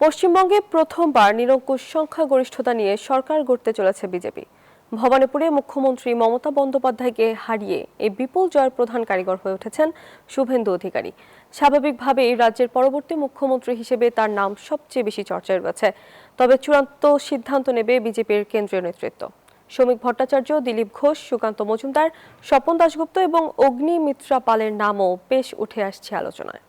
পশ্চিমবঙ্গে প্রথমবার নিরঙ্কুশ সংখ্যাগরিষ্ঠতা নিয়ে সরকার গড়তে চলেছে বিজেপি। ভবানীপুরে মুখ্যমন্ত্রী মমতা বন্দ্যোপাধ্যায়কে হারিয়ে এই বিপুল জয়ের প্রধান কারিগর হয়ে উঠেছেন শুভেন্দু অধিকারী। স্বাভাবিকভাবেই রাজ্যের পরবর্তী মুখ্যমন্ত্রী হিসেবে তার নাম সবচেয়ে বেশি চর্চায় রয়েছে। তবে চূড়ান্ত সিদ্ধান্ত নেবে বিজেপির কেন্দ্রীয় নেতৃত্ব। শ্রমিক ভট্টাচার্য, দিলীপ ঘোষ, সুকান্ত মজুমদার, স্বপন দাশগুপ্ত এবং অগ্নিমিত্রা পালের নামও বেশ উঠে আসছে আলোচনায়।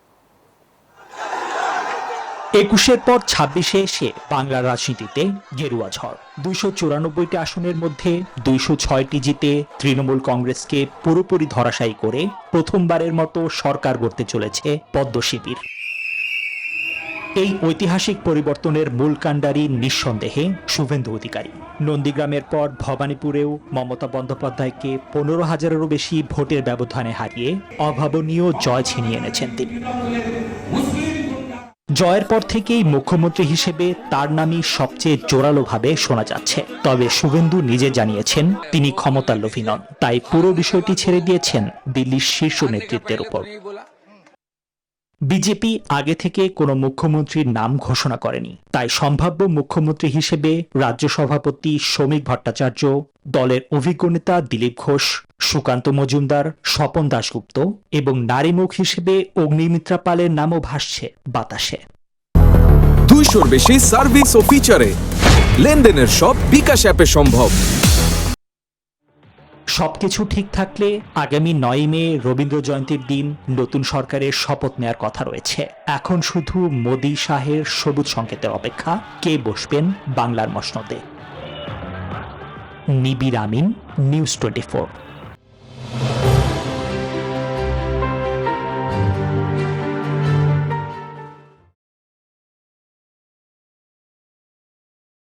২১-এর পর ২৬-এ এসে বাংলার রাজনীতিতে গেরুয়া ঝড়। ২৯৪টি আসনের মধ্যে ২০৬টি জিতে তৃণমূল কংগ্রেসকে পুরোপুরি ধরাশায়ী করে প্রথমবারের মতো সরকার গড়তে চলেছে পদ্ম শিবির। এই ঐতিহাসিক পরিবর্তনের মূল কাণ্ডারি নিঃসন্দেহে শুভেন্দু অধিকারী। নন্দীগ্রামের পর ভবানীপুরেও মমতা বন্দ্যোপাধ্যায়কে ১৫,০০০-এরও বেশি ভোটের ব্যবধানে হারিয়ে অভাবনীয় জয় ছিনিয়ে এনেছেন তিনি। জয়ের পর থেকেই মুখ্যমন্ত্রী হিসেবে তার নামই সবচেয়ে জোরালোভাবে শোনা যাচ্ছে। তবে শুভেন্দু নিজে জানিয়েছেন তিনি ক্ষমতার লোভী নন, তাই পুরো বিষয়টি ছেড়ে দিয়েছেন দিল্লির শীর্ষ নেতৃত্বের উপর। বিজেপি আগে থেকে কোনো মুখ্যমন্ত্রীর নাম ঘোষণা করেনি, তাই সম্ভাব্য মুখ্যমন্ত্রী হিসেবে রাজ্য সভাপতি শ্রমিক ভট্টাচার্য, দলের অভিজ্ঞ নেতা দিলীপ ঘোষ, সুকান্ত মজুমদার, স্বপন দাশগুপ্ত এবং নারীমুখ হিসেবে অগ্নিমিত্রা পালের নামও ভাসছে বাতাসে। 200-র বেশি সার্ভিস ও ফিচারে লেনদেনের সব বিকাশ অ্যাপে সম্ভব। সবকিছু ঠিক থাকলে আগামী ৯ মে রবীন্দ্র জয়ন্তীর দিন নতুন সরকারের শপথ নেয়ার কথা রয়েছে। এখন শুধু মোদি শাহের সবুজ সংকেতের অপেক্ষা, কে বসবেন বাংলার মসনদে। নিবির আমিন, নিউজ 24।